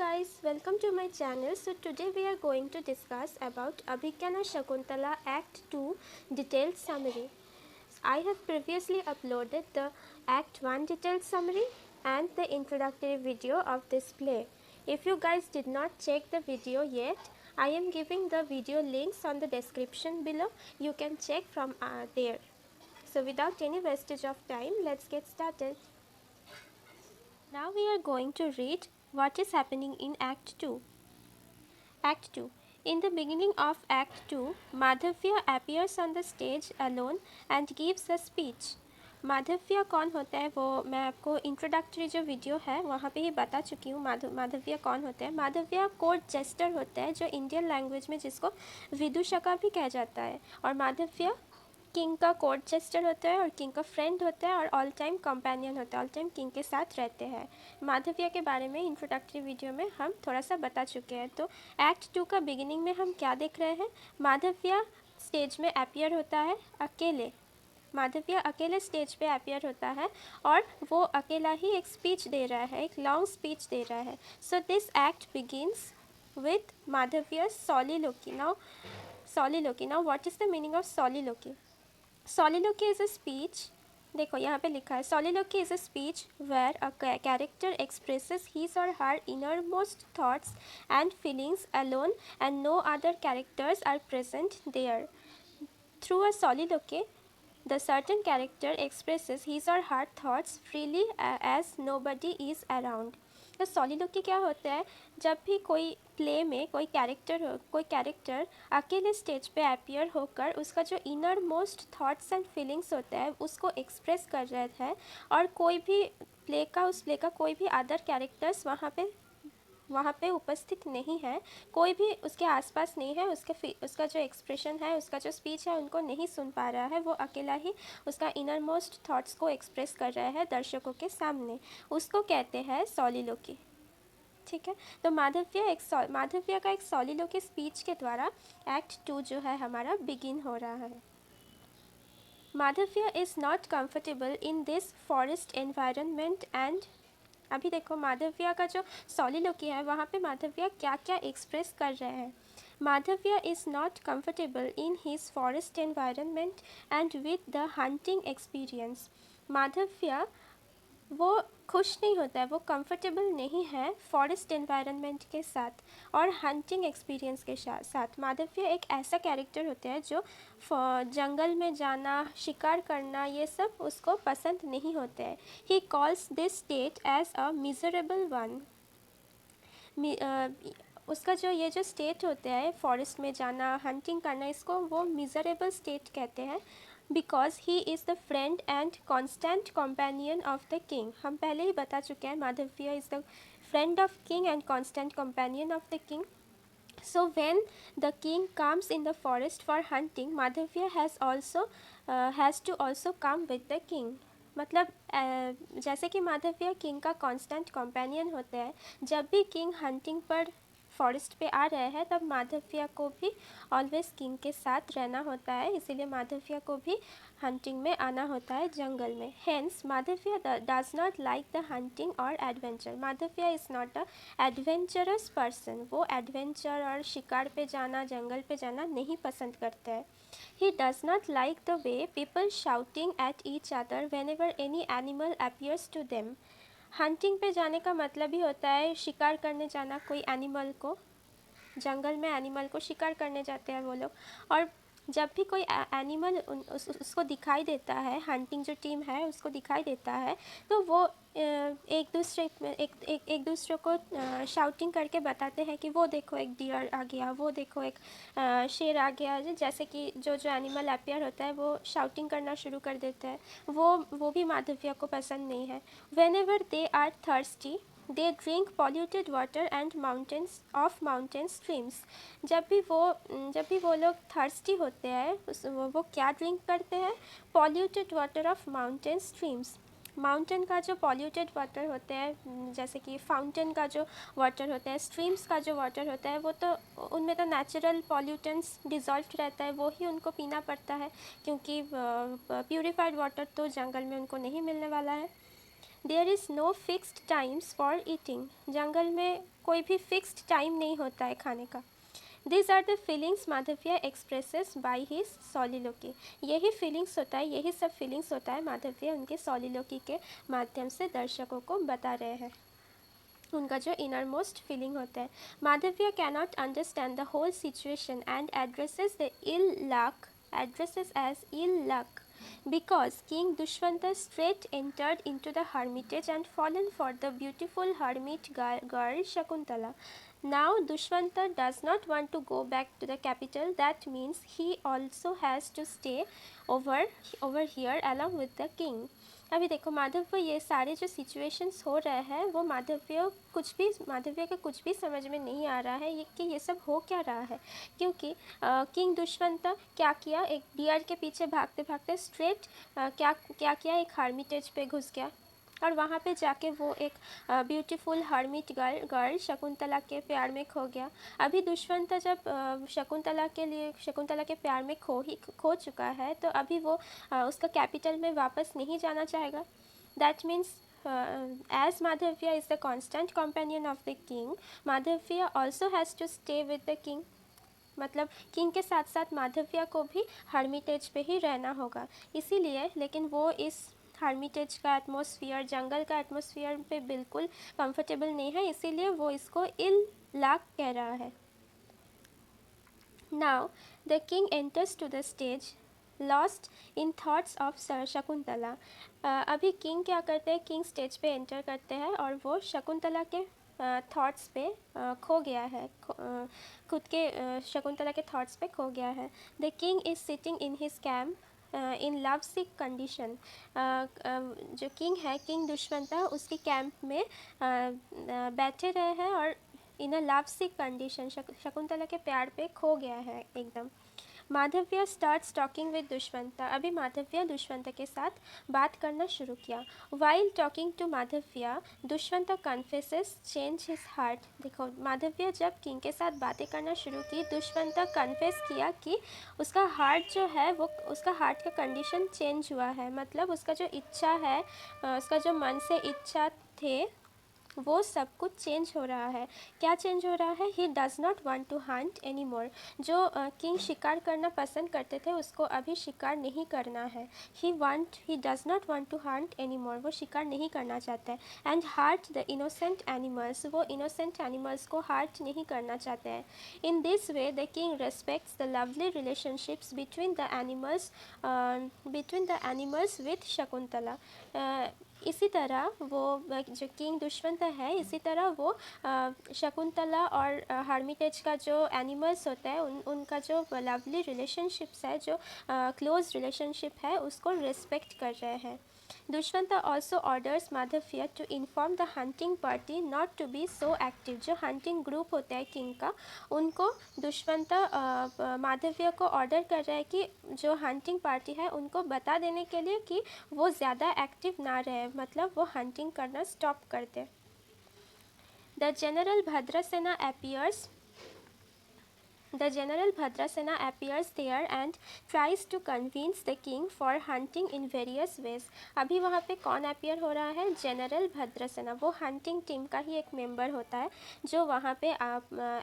guys, welcome to my channel. So today we are going to discuss about Abhigyana Shakuntala Act 2 detailed summary. I have previously uploaded the Act 1 detailed summary and the introductory video of this play. If you guys did not check the video yet, I am giving the video links on the description below. You can check from there. So without any wastage of time, let's get started. Now we are going to read what is happening in Act 2. Act 2. In the beginning of Act 2, Madhavya appears on the stage alone and gives a speech. माधव्य कौन होता है वो मैं आपको introductory जो video है वहाँ पे ही बता चुकी हूँ. माधव्य कौन होता है. माधव्य कोर्ट जेस्टर होता है जो इंडियन लैंग्वेज में जिसको विदूषका भी कहा जाता है. और माधव्य किंग का कोर्ट जेस्टर होता है और किंग का फ्रेंड होता है और ऑल टाइम कंपेनियन होता है. ऑल टाइम किंग के साथ रहते हैं. माधव्य के बारे में इंट्रोडक्टरी वीडियो में हम थोड़ा सा बता चुके हैं. तो एक्ट 2 का बिगिनिंग में हम क्या देख रहे हैं. माधव्य स्टेज में अपीयर होता है अकेले. माधव्य अकेले स्टेज पे अपीयर होता है और वो अकेला ही एक स्पीच दे रहा है, एक लॉन्ग स्पीच दे रहा है. So this act begins with Madhavya soliloquy. Now what is the meaning of soliloquy? Soliloquy is a speech. देखो यहाँ पे लिखा है soliloquy is a speech where a character expresses his or her innermost thoughts and feelings alone and no other characters are present there. Through a soliloquy, the certain character expresses his or her thoughts freely as nobody is around. तो soliloquy क्या होता है. जब भी कोई play में कोई character अकेले स्टेज पे अपीयर होकर उसका जो inner most thoughts and feelings होता है उसको एक्सप्रेस कर रहा है और कोई भी उस प्ले का कोई भी अदर कैरेक्टर्स वहाँ पे उपस्थित नहीं है. कोई भी उसके आसपास नहीं है. उसका जो एक्सप्रेशन है, उसका जो स्पीच है उनको नहीं सुन पा रहा है. वो अकेला ही उसका इनर मोस्ट थॉट्स को एक्सप्रेस कर रहा है दर्शकों के सामने. उसको कहते हैं soliloquy. ठीक है. तो माधव्य का एक soliloquy स्पीच के द्वारा एक्ट 2 जो है हमारा बिगिन हो रहा है. Madhavya is not comfortable in this forest environment and अभी देखो माधव्य का जो soliloquy है वहाँ पे माधव्य क्या क्या एक्सप्रेस कर रहे हैं. Madhavya is not comfortable in his forest environment and with the hunting experience. Madhavya वो खुश नहीं होता है, वो कंफर्टेबल नहीं है फॉरेस्ट एनवायरनमेंट के साथ और हंटिंग एक्सपीरियंस के साथ. माधव्य एक ऐसा कैरेक्टर होता है जो जंगल में जाना, शिकार करना ये सब उसको पसंद नहीं होता है. He calls this state as a miserable one. उसका जो स्टेट होता है फॉरेस्ट में जाना, हंटिंग करना, इसको वो मिजरेबल स्टेट कहते हैं. Because he is the friend and constant companion of the king. हम पहले ही बता चुके हैं Madhavya is the friend of king and constant companion of the king. So when the king comes in the forest for hunting, Madhavya has to also come with the king. मतलब जैसे कि माधव्य king का कांस्टेंट कंपेनियन होता है. जब भी king hunting पर forest पे आ रहे हैं तब माधव्य को भी ऑलवेज किंग के साथ रहना होता है. इसीलिए माधव्य को भी हंटिंग में आना होता है जंगल में. Hence Madhavya does not like the hunting और adventure. Madhavya is not a adventurous person. वो एडवेंचर और शिकार पे जाना, जंगल पे जाना नहीं पसंद करता है. He does not like the way people shouting at each other whenever any animal appears to them. Hunting पे जाने का मतलब ही होता है शिकार करने जाना. कोई एनिमल को, जंगल में एनिमल को शिकार करने जाते हैं वो लोग. और जब भी कोई एनिमल उसको दिखाई देता है, हंटिंग जो टीम है उसको दिखाई देता है, तो वो एक दूसरे को शाउटिंग करके बताते हैं कि वो देखो एक डियर आ गया, वो देखो एक शेर आ गया. जैसे कि जो एनिमल अपीयर होता है वो शाउटिंग करना शुरू कर देता है. वो भी माधव्य को पसंद नहीं है. Whenever they are thirsty they drink polluted water and mountain streams. जब भी वो लोग थर्स्टी होते हैं वो क्या ड्रिंक करते हैं. Polluted water of mountain streams. Mountain का जो पॉल्यूटेड वाटर होते हैं, जैसे कि फाउंटेन का जो वाटर होता है, स्ट्रीम्स का जो वाटर होता है, वो तो उनमें तो नेचुरल पॉल्यूटेंट्स डिज़ोल्व रहता है, वो ही उनको पीना पड़ता है क्योंकि प्यूरिफाइड वाटर तो जंगल में उनको नहीं मिलने वाला है. There is no fixed times for eating, जंगल में कोई भी फिक्स्ड टाइम नहीं होता है खाने का। These are the feelings माधविया expresses by his soliloquy. यही फीलिंग्स होता है, यही सब फीलिंग्स होता है माधविया उनके soliloquy के माध्यम से दर्शकों को बता रहे हैं, उनका जो इनर मोस्ट फीलिंग होता है। Madhavya cannot understand the whole situation and addresses the ill luck because King Dushwanta straight entered into the hermitage and fallen for the beautiful hermit girl Shakuntala. Now Dushwanta does not want to go back to the capital. That means he also has to stay over here along with the king. अभी देखो माधव्य ये सारे जो situations हो रहे हैं वो माधव्य के कुछ भी समझ में नहीं आ रहा है कि ये सब हो क्या रहा है, क्योंकि किंग दुष्यंत क्या किया, एक डियर के पीछे भागते भागते स्ट्रेट क्या किया, एक हर्मिटेज पे घुस गया और वहाँ पे जाके वो एक ब्यूटीफुल हर्मिट गर्ल शकुंतला के प्यार में खो गया। अभी दुष्यंत जब शकुंतला के प्यार में खो चुका है तो अभी वो उसका कैपिटल में वापस नहीं जाना चाहेगा। That means as Madhavya is the constant companion of the king, Madhavya also has to stay with the king. मतलब किंग के साथ साथ माधविया को भी हर्मिटेज पे ही रहना होगा, इसीलिए लेकिन वो इस हर्मिटेज का एटमॉस्फेयर, जंगल का एटमॉस्फेयर पे बिल्कुल कंफर्टेबल नहीं है, इसीलिए वो इसको इल लाक कह रहा है। Now the king enters to the stage lost in thoughts of Shakuntala. अभी किंग क्या करते हैं, किंग स्टेज पे एंटर करते हैं और वो शकुंतला के थॉट्स पे खो गया है, खुद के शकुंतला के थॉट्स पे खो गया है। The king is sitting in his camp in love sick condition. जो किंग है, किंग दुष्यंता उसके कैंप में बैठे रहे हैं और in a love sick condition, Shakuntala के प्यार पे खो गया है एकदम। Madhavya starts talking with Dushyanta. अभी माधव्य दुष्यंता के साथ बात करना शुरू किया। While talking to Madhavya Dushyanta confesses change his heart. देखो माधव्य जब किंग के साथ बातें करना शुरू की, दुष्यंता कन्फेस किया कि उसका हार्ट जो है वो, उसका हार्ट का कंडीशन चेंज हुआ है, मतलब उसका जो इच्छा है, उसका जो मन से इच्छा थे वो सब कुछ चेंज हो रहा है। क्या चेंज हो रहा है? He does not want to hunt any more. जो किंग शिकार करना पसंद करते थे उसको अभी शिकार नहीं करना है। He does not want to hunt any more, वो शिकार नहीं करना चाहता है। And hurt the innocent animals, वो इनोसेंट एनिमल्स को हार्ट नहीं करना चाहते हैं। In this way the king respects the lovely relationships between the animals with Shakuntala. इसी तरह वो जो किंग दुष्यंत है, इसी तरह वो शकुंतला और हर्मिटेज का जो एनिमल्स होता है उनका जो लवली रिलेशनशिप्स है, जो क्लोज रिलेशनशिप है, उसको रिस्पेक्ट कर रहे हैं। Dushyant also orders Madhavya to inform the hunting party not to be so active. जो हंटिंग ग्रुप होता है किंग का, उनको दुष्यंत माधव्य को ऑर्डर कर रहा है कि जो हंटिंग पार्टी है उनको बता देने के लिए कि वो ज़्यादा एक्टिव ना रहे, मतलब वो हंटिंग करना स्टॉप कर दे। The general Bhadrasena appears there and tries to convince the king for hunting in various ways. अभी वहाँ पे कौन appear हो रहा है? जनरल भद्रसेना। वो hunting टीम का ही एक मेंबर होता है जो वहाँ पे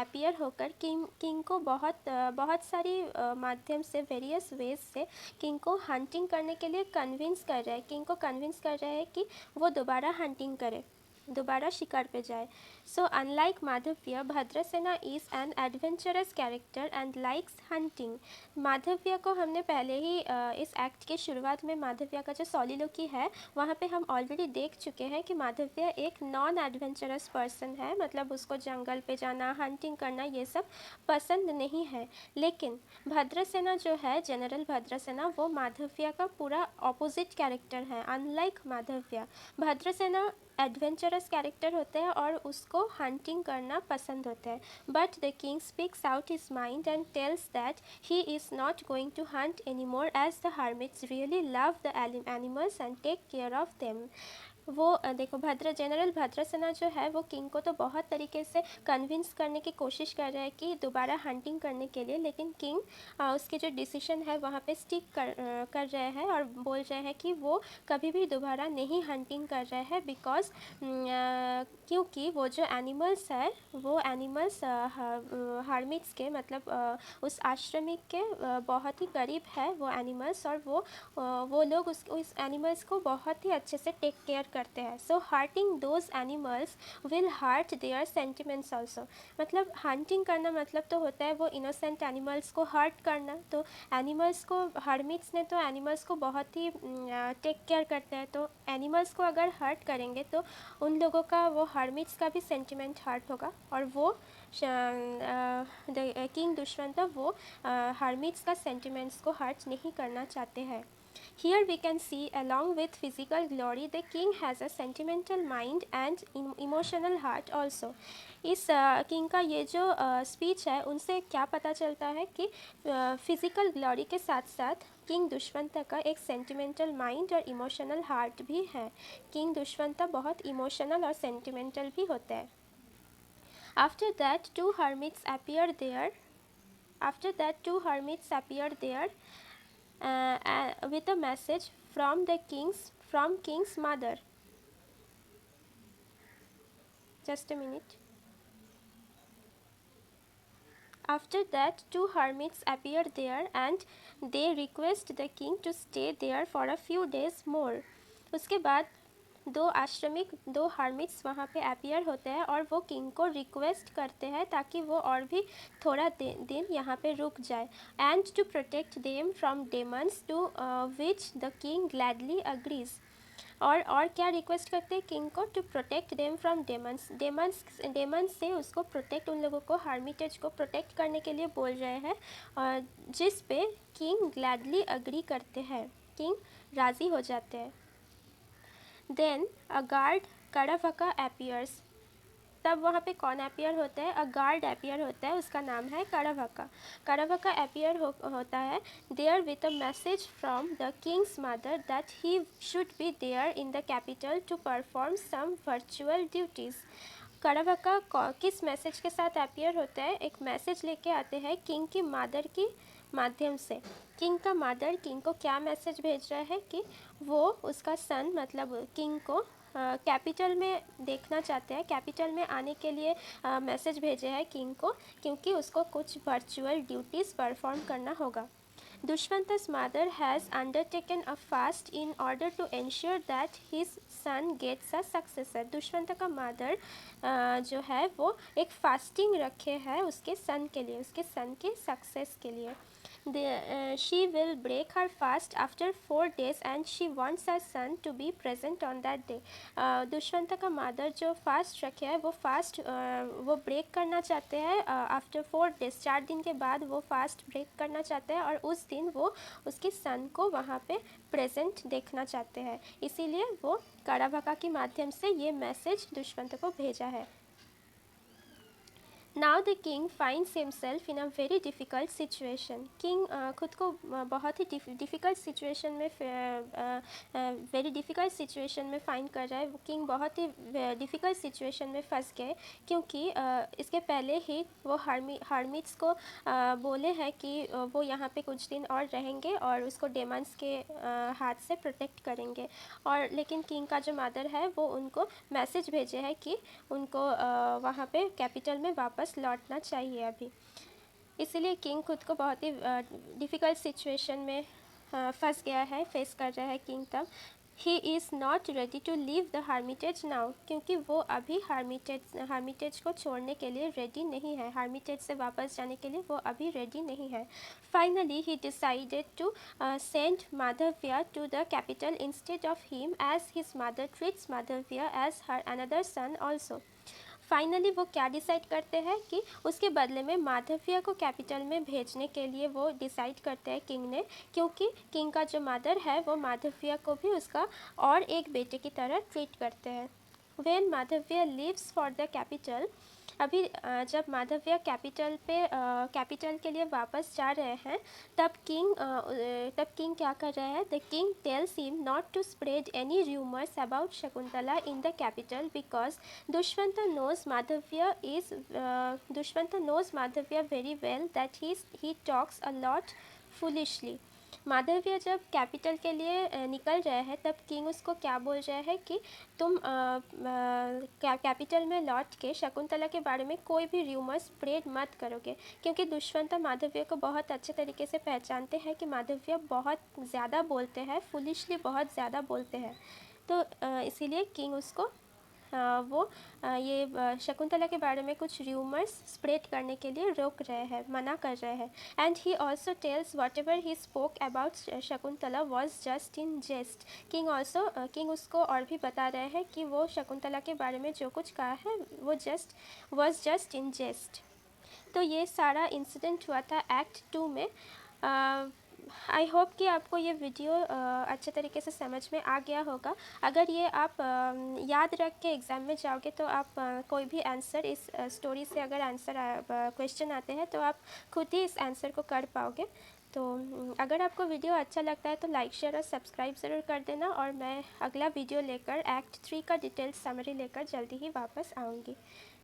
appear होकर किंग को बहुत सारी माध्यम से, वेरियस वेज से किंग को हंटिंग करने के लिए कन्विंस कर रहा है, किंग को कन्विंस कर रहा है कि वो दोबारा हंटिंग करे, दोबारा शिकार पे जाए। So unlike Madhavya, Bhadrasena is an adventurous character and likes hunting. Madhavya को हमने पहले ही इस एक्ट के शुरुआत में माधव्य का जो सॉलिलोकी है वहाँ पे हम ऑलरेडी देख चुके हैं कि माधव्य एक नॉन एडवेंचरस पर्सन है, मतलब उसको जंगल पे जाना, हंटिंग करना ये सब पसंद नहीं है। लेकिन भद्रसेना जो है, जनरल भद्रसेना, वो माधव्य का पूरा ऑपोजिट कैरेक्टर है। Unlike Madhavya, Bhadrasena adventurous character होते हैं और उसको हंटिंग करना पसंद होता है। But the king speaks out his mind and tells that he is not going to hunt any more as the hermits really love the animals and take care of them. वो देखो general भद्रसेना जो है वो king को तो बहुत तरीके से कन्विंस करने की कोशिश कर रहे हैं कि दोबारा हंटिंग करने के लिए, लेकिन किंग उसके जो डिसीजन है वहाँ पे स्टिक कर रहे हैं और बोल रहे हैं कि वो कभी भी दोबारा नहीं हंटिंग कर रहे हैं, बिकॉज क्योंकि वो जो एनिमल्स है वो एनिमल्स हार्मिट्स के मतलब उस आश्रमिक के बहुत ही करीब है वो एनिमल्स, और वो लोग उस एनिमल्स को बहुत ही अच्छे से टेक केयर करते हैं। So hurting those animals will hurt their sentiments also. मतलब हंटिंग करना मतलब तो होता है वो इनोसेंट एनिमल्स को हर्ट करना, तो एनिमल्स को हर्मिट्स ने तो एनिमल्स को बहुत ही टेक केयर करते हैं, तो एनिमल्स को अगर हर्ट करेंगे तो उन लोगों का वो हर्मिट्स का भी सेंटिमेंट हर्ट होगा, और वो किंग दुष्यंत वो हर्मिट्स का सेंटिमेंट्स को हर्ट नहीं करना चाहते हैं। Here we can see, along with physical glory, the king has a sentimental mind and emotional heart also. इस किंग का ये जो स्पीच है उनसे क्या पता चलता है कि फिज़िकल ग्लोरी के साथ साथ किंग दुष्यंत का एक सेंटिमेंटल माइंड और इमोशनल हार्ट भी है। किंग दुष्यंत बहुत इमोशनल और सेंटिमेंटल भी होते हैं। After that, two hermits appear there. After that, two hermits appear there with a message from king's mother. Just a minute. After that, two hermits appear there and they request the king to stay there for a few days more. उसके बाद दो हार्मिट्स वहाँ पे appear होते हैं और वो king को रिक्वेस्ट करते हैं ताकि वो और भी थोड़ा दिन यहाँ पे रुक जाए, and to protect them from demons, to which the king gladly agrees. और क्या रिक्वेस्ट करते हैं किंग को? To protect them from demons से उसको प्रोटेक्ट, उन लोगों को हार्मिटेज को प्रोटेक्ट करने के लिए बोल रहे हैं, और जिस पे किंग ग्लैडली अग्री करते हैं, किंग राज़ी हो जाते हैं। Then a guard Karavaka appears. तब वहाँ पे कौन अपीयर होता है? अ गार्ड अपीयर होता है, उसका नाम है कारवका। कारवका अपीयर होता है there with a message from the king's mother that he should be there in the capital to perform some virtual duties. Karavaka किस मैसेज के साथ अपीयर होता है? एक मैसेज लेके आते हैं किंग की मदर की माध्यम से। किंग का मदर किंग को क्या मैसेज भेज रहा है कि वो उसका सन मतलब किंग को कैपिटल में देखना चाहते हैं, कैपिटल में आने के लिए मैसेज भेजे हैं किंग को, क्योंकि उसको कुछ वर्चुअल ड्यूटीज़ परफॉर्म करना होगा। Dushwanta's mother has undertaken a fast in order to ensure that his son gets a successor. Dushyant का मदर जो है वो एक फास्टिंग रखे है उसके सन के लिए, उसके सन के सक्सेस के लिए। She will break her fast after 4 days and she wants her son to be present on that day. Dushyant का मदर जो फास्ट रखे है वो फास्ट वो ब्रेक करना चाहते हैं आफ्टर 4 days, 4 दिन के बाद वो फास्ट ब्रेक करना चाहते हैं, और उस दिन वो उसके सन को वहाँ पे प्रेजेंट देखना चाहते हैं, इसीलिए वो कारवका के माध्यम से ये मैसेज दुष्यंत को भेजा है। Now the king finds himself in a very difficult situation. King खुद को बहुत ही डिफ़िकल्ट सिचुएशन में वेरी डिफ़िकल्ट सिचुएशन में फाइंड कर रहा है। वो किंग बहुत ही डिफ़िकल्ट सिचुएशन में फंस गए, क्योंकि इसके पहले ही वो हार्मिट्स को बोले हैं कि वो यहाँ पे कुछ दिन और रहेंगे और उसको डेमन्स के हाथ से प्रोटेक्ट करेंगे, और लेकिन किंग का जो मदर है वो उनको मैसेज भेजे है कि उनको वहाँ पे कैपिटल में वापस लौटना चाहिए अभी। इसीलिए किंग खुद को बहुत ही डिफ़िकल्ट सिचुएशन में फंस गया है, फेस कर रहा है किंग तब। He is not ready to leave the hermitage now, क्योंकि वो अभी हार्मिटेज को छोड़ने के लिए रेडी नहीं है, हार्मिटेज से वापस जाने के लिए वो अभी रेडी नहीं है। Finally he decided to send Madhavya to the capital instead of him, as his mother treats Madhavya as her another son also. Finally वो क्या डिसाइड करते हैं कि उसके बदले में माधव्य को कैपिटल में भेजने के लिए वो डिसाइड करते हैं किंग ने, क्योंकि किंग का जो मदर है वो माधव्य को भी उसका और एक बेटे की तरह ट्रीट करते हैं। When Madhavya leaves for the capital, अभी जब माधव्य कैपिटल के लिए वापस जा रहे हैं तब किंग क्या कर रहे हैं? The king tells him not to spread any rumours about Shakuntala in the capital because Dushyant knows Madhavya very well that he talks a lot foolishly. Madhavya जब कैपिटल के लिए निकल रहे हैं तब किंग उसको क्या बोल रहे हैं कि तुम कैपिटल में लौट के शकुंतला के बारे में कोई भी र्यूमर स्प्रेड मत करोगे, क्योंकि दुष्यंत माधव्य को बहुत अच्छे तरीके से पहचानते हैं कि माधव्य बहुत ज़्यादा बोलते हैं, फुलिशली बहुत ज़्यादा बोलते हैं। तो इसीलिए किंग उसको ये शकुंतला के बारे में कुछ र्यूमर्स स्प्रेड करने के लिए रोक रहे हैं, मना कर रहे हैं। And he also tells whatever he spoke about Shakuntala was just in jest. King उसको और भी बता रहे हैं कि वो शकुंतला के बारे में जो कुछ कहा है वो वॉज जस्ट इन जेस्ट। तो ये सारा इंसिडेंट हुआ था एक्ट 2 में। आई होप कि आपको ये वीडियो अच्छे तरीके से समझ में आ गया होगा। अगर ये आप याद रख के एग्ज़ाम में जाओगे तो आप कोई भी आंसर इस स्टोरी से अगर आंसर क्वेश्चन आते हैं तो आप खुद ही इस आंसर को कर पाओगे। तो अगर आपको वीडियो अच्छा लगता है तो लाइक शेयर और सब्सक्राइब ज़रूर कर देना, और मैं अगला वीडियो लेकर एक्ट 3 का डिटेल्स समरी लेकर जल्दी ही वापस आऊँगी।